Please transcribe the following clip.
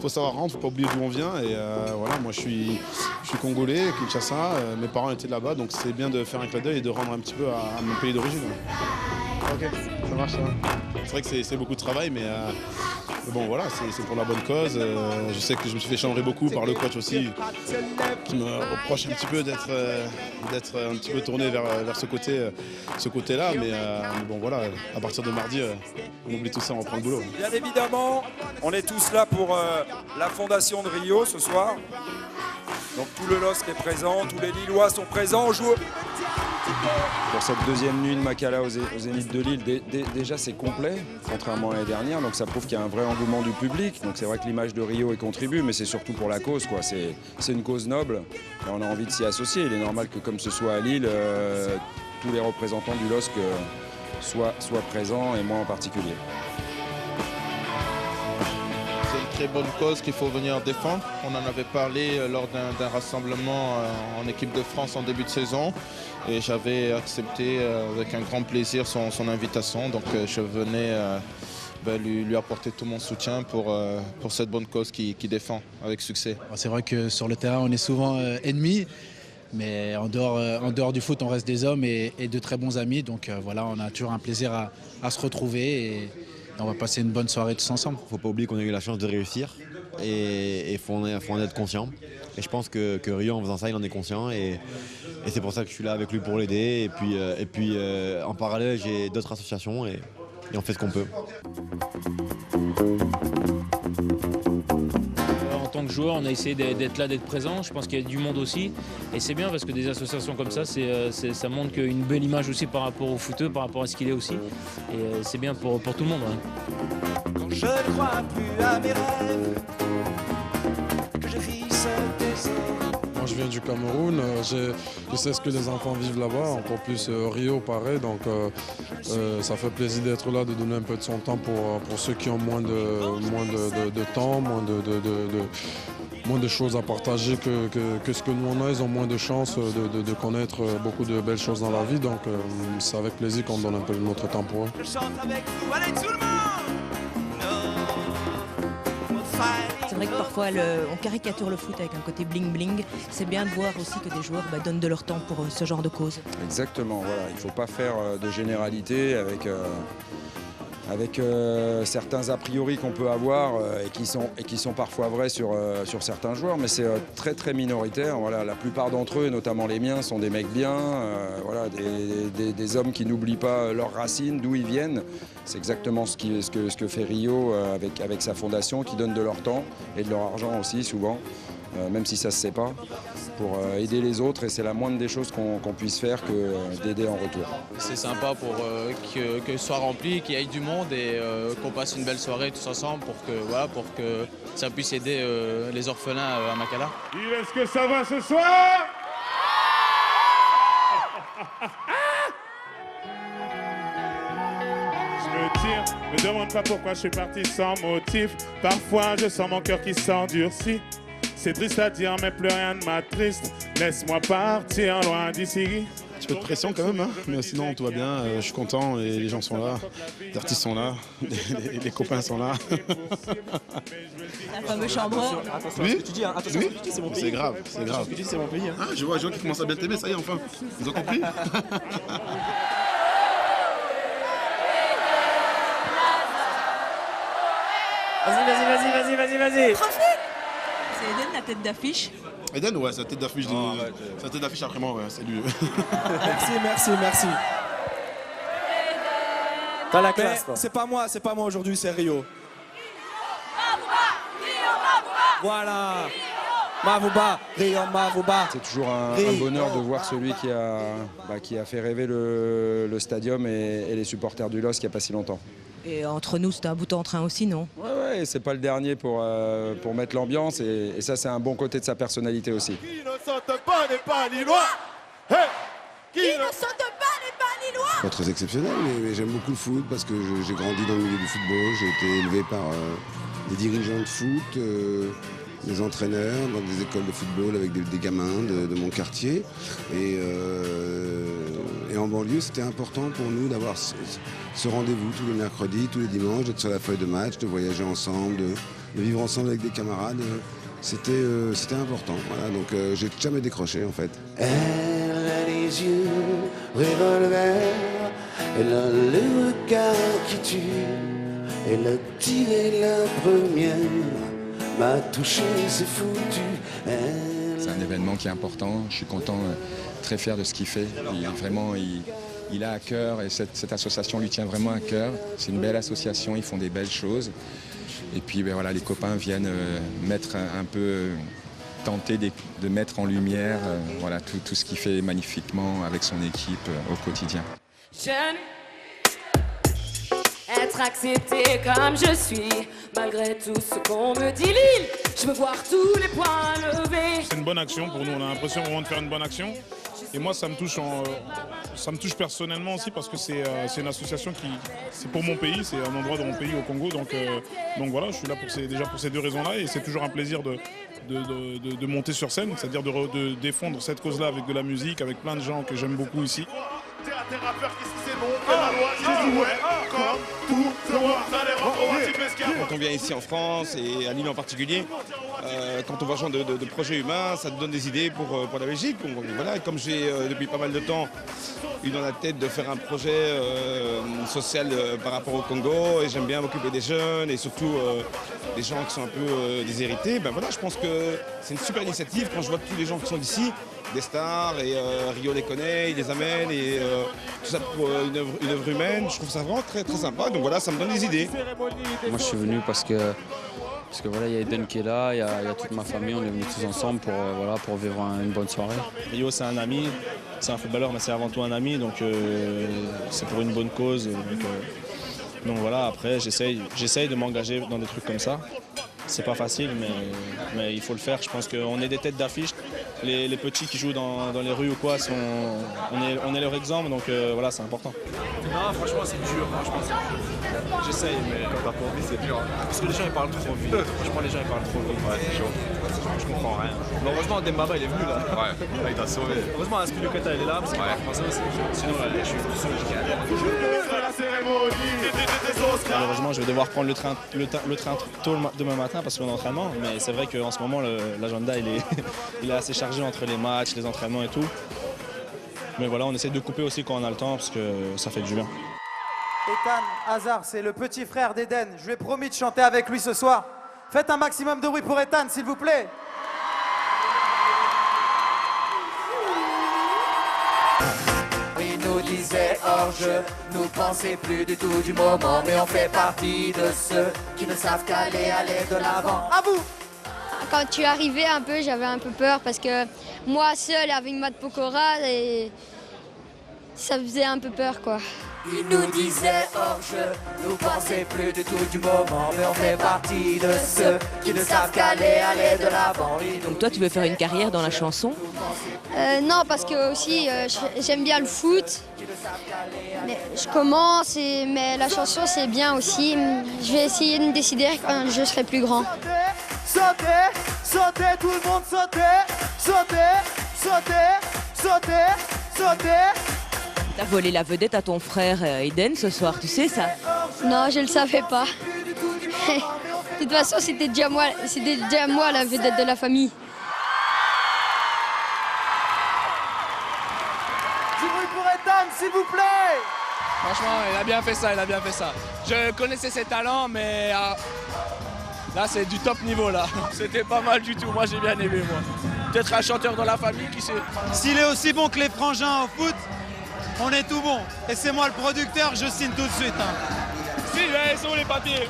faut savoir rendre, faut pas oublier d'où on vient. Et voilà, moi je suis congolais, Kinshasa, mes parents étaient là-bas, donc c'est bien de faire un clin d'œil et de rendre un petit peu à mon pays d'origine. Ok, ça marche ça. C'est vrai que c'est beaucoup de travail, mais bon voilà, c'est pour la bonne cause. Je sais que je me suis fait chambrer beaucoup par le coach aussi, qui me reproche un petit peu d'être un petit peu tourné vers ce côté-là. Mais bon voilà, à partir de mardi, on oublie tout ça, on reprend le boulot. Bien évidemment, on est tous là pour la fondation de Rio ce soir. Donc tout le LOSC est présent, tous les Lillois sont présents. On joue pour cette deuxième nuit de Makala au Zénith de Lille. Déjà c'est complet, contrairement à l'année dernière, donc ça prouve qu'il y a un vrai engouement du public. Donc c'est vrai que l'image de Rio y contribue, mais c'est surtout pour la cause, quoi. C'est une cause noble et on a envie de s'y associer. Il est normal que comme ce soit à Lille, tous les représentants du LOSC soient présents, et moi en particulier. Très bonne cause qu'il faut venir défendre. On en avait parlé lors d'un rassemblement en équipe de France en début de saison et j'avais accepté avec un grand plaisir son invitation. Donc je venais lui apporter tout mon soutien pour cette bonne cause qu'il défend avec succès. C'est vrai que sur le terrain on est souvent ennemis, mais en dehors du foot on reste des hommes et de très bons amis. Donc voilà, on a toujours un plaisir à se retrouver et on va passer une bonne soirée tous ensemble. Il ne faut pas oublier qu'on a eu la chance de réussir et il faut en être conscient. Et je pense que Rio, en faisant ça, il en est conscient et c'est pour ça que je suis là avec lui pour l'aider. Et puis en parallèle, j'ai d'autres associations et on fait ce qu'on peut. En tant que joueur, on a essayé d'être là, d'être présent. Je pense qu'il y a du monde aussi. Et c'est bien parce que des associations comme ça, ça montre une belle image aussi par rapport au footeux, par rapport à ce qu'il est aussi. Et c'est bien pour tout le monde. Ouais. Quand je ne crois plus à mes rêves, que je frisse des ailes. Moi je viens du Cameroun, je sais ce que les enfants vivent là-bas, encore plus Rio pareil, donc ça fait plaisir d'être là, de donner un peu de son temps pour ceux qui ont moins de temps, moins de choses à partager que ce que nous on a. Ils ont moins de chances de connaître beaucoup de belles choses dans la vie, donc c'est avec plaisir qu'on donne un peu de notre temps pour eux. Je chante avec vous, allez tout le monde. C'est vrai que parfois on caricature le foot avec un côté bling-bling. C'est bien de voir aussi que des joueurs donnent de leur temps pour ce genre de cause. Exactement, voilà. Il ne faut pas faire de généralité avec certains a priori qu'on peut avoir et qui sont parfois vrais sur certains joueurs, mais c'est très très minoritaire. Voilà, la plupart d'entre eux, notamment les miens, sont des mecs bien, voilà, des hommes qui n'oublient pas leurs racines, d'où ils viennent. C'est exactement ce que fait Rio avec sa fondation, qui donne de leur temps et de leur argent aussi souvent, même si ça ne se sait pas, pour aider les autres, et c'est la moindre des choses qu'on puisse faire que d'aider en retour. C'est sympa pour que ce soit rempli, qu'il y ait du monde et qu'on passe une belle soirée tous ensemble pour que ça puisse aider les orphelins à Makala. Est-ce que ça va ce soir? Je me tire, me demande pas pourquoi je suis parti sans motif. Parfois je sens mon cœur qui s'endurcit. C'est triste à dire, mais plus rien ne m'attriste. Laisse-moi partir loin d'ici. Un petit peu de pression quand même, hein, mais sinon tout va bien. Je suis content et les gens sont là, les artistes sont là, les copains sont là. La fameuse chambre. Attention à ce que tu dis, hein. Attention à ce que tu dis, c'est mon pays. C'est grave, c'est grave. Ce que tu dis, c'est mon pays. Hein. Ah, je vois qui commencent à bien t'aimer, ça y est, enfin. Ils ont compris. Vas-y. C'est Eden, la tête d'affiche. Eden, ouais, c'est la tête d'affiche. C'est la tête d'affiche après moi, ouais, c'est lui. Merci. T'as la classe, toi. C'est pas moi aujourd'hui, c'est Rio. Voilà. Mavouba, Rio Mavouba. C'est toujours un bonheur de voir celui qui a fait rêver le stadium et les supporters du LOSC il n'y a pas si longtemps. Et entre nous, c'était un bout en train aussi, non? Ouais, c'est pas le dernier pour mettre l'ambiance et ça, c'est un bon côté de sa personnalité aussi. Qui ne saute pas n'est pas Lillois. Hey, qui ne saute pas n'est pas Lillois. Pas très exceptionnel, mais j'aime beaucoup le foot parce que j'ai grandi dans le milieu du football. J'ai été élevé par des dirigeants de foot, des entraîneurs dans des écoles de football avec des gamins de mon quartier. Et en banlieue, c'était important pour nous d'avoir ce rendez-vous tous les mercredis, tous les dimanches, d'être sur la feuille de match, de voyager ensemble, de vivre ensemble avec des camarades, c'était important. Voilà, donc j'ai jamais décroché en fait. Elle a les yeux revolver, elle a le regard qui tue, elle a tiré la première, m'a touché, c'est foutu. C'est un événement qui est important, je suis content, très fier de ce qu'il fait. Il a à cœur et cette association lui tient vraiment à cœur. C'est une belle association, ils font des belles choses. Et puis ben voilà, les copains viennent mettre un peu, tenter de mettre en lumière voilà, tout ce qu'il fait magnifiquement avec son équipe au quotidien. Jeune, être accepté comme je suis, malgré tout ce qu'on me dit, Lille, je veux voir tous les points levés. C'est une bonne action pour nous, on a l'impression vraiment de faire une bonne action. Et moi, ça me touche personnellement aussi parce que c'est une association c'est pour mon pays, c'est un endroit de mon pays au Congo. Donc voilà, je suis là déjà pour ces deux raisons-là et c'est toujours un plaisir de monter sur scène, c'est-à-dire de défendre cette cause-là avec de la musique, avec plein de gens que j'aime beaucoup ici. Quand on vient ici en France et à Lille en particulier, quand on voit ce genre de projets humains, ça te donne des idées pour la Belgique. Voilà, et comme j'ai depuis pas mal de temps eu dans la tête de faire un projet social par rapport au Congo et j'aime bien m'occuper des jeunes et surtout des gens qui sont un peu déshérités, ben voilà, je pense que c'est une super initiative quand je vois tous les gens qui sont d'ici, des stars et Rio les connaît, il les amène et tout ça pour une œuvre humaine, je trouve ça vraiment très très sympa, donc voilà, ça me donne des idées. Moi je suis venu parce que voilà, il y a Eden qui est là, il y a toute ma famille, on est venus tous ensemble pour vivre une bonne soirée. Rio c'est un ami, c'est un footballeur mais c'est avant tout un ami, donc c'est pour une bonne cause. Donc voilà, après j'essaye de m'engager dans des trucs comme ça. C'est pas facile mais il faut le faire, je pense qu'on est des têtes d'affiche. Les petits qui jouent dans les rues ou quoi, on est leur exemple, donc voilà, c'est important. Non, franchement c'est dur, j'essaye, mais quand t'as pas envie c'est dur. Parce que les gens ils parlent trop vite, franchement les gens ils parlent trop vite. Ouais, c'est chaud, je comprends rien. Mais heureusement Dembaba il est venu là. Ouais, il t'a sauvé. Heureusement Aspilicueta il est là, parce que français aussi. Sinon je suis tout seul, je galère. Malheureusement je vais devoir prendre le train tôt demain matin parce qu'on est en entraînement, mais c'est vrai qu'en ce moment l'agenda il est assez chargé entre les matchs, les entraînements et tout. Mais voilà, on essaie de couper aussi quand on a le temps parce que ça fait du bien. Ethan Hazard, c'est le petit frère d'Eden. Je lui ai promis de chanter avec lui ce soir. Faites un maximum de bruit pour Ethan, s'il vous plaît. Il nous disait hors jeu, nous pensait plus du tout du moment, mais on fait partie de ceux qui ne savent qu'aller de l'avant. À vous! Quand tu es arrivé un peu, j'avais un peu peur parce que moi seule avec Matt Pokora, et ça faisait un peu peur quoi. Il nous disait hors jeu, nous pensait plus du tout du moment, mais on fait partie de ceux qui ne savent qu'aller de l'avant. Donc toi tu veux faire une carrière dans la chanson? Non, parce que aussi j'aime bien le foot. Mais je commence, mais la chanson c'est bien aussi. Je vais essayer de me décider quand je serai plus grand. Sautez, sautez, tout le monde sautez, sautez, sautez, sautez, sautez. T'as volé la vedette à ton frère Eden ce soir, tu sais ça? Non, je le savais pas. De toute façon, c'était déjà moi la vedette de la famille. Du bruit pour Ethan, s'il vous plaît. Franchement, il a bien fait ça. Je connaissais ses talents, mais là, c'est du top niveau, là. C'était pas mal du tout, moi j'ai bien aimé, moi. Peut-être un chanteur dans la famille, qui sait. S'il est aussi bon que les frangins au foot, on est tout bon. Et c'est moi le producteur, je signe tout de suite. Si, ils sont les papiers.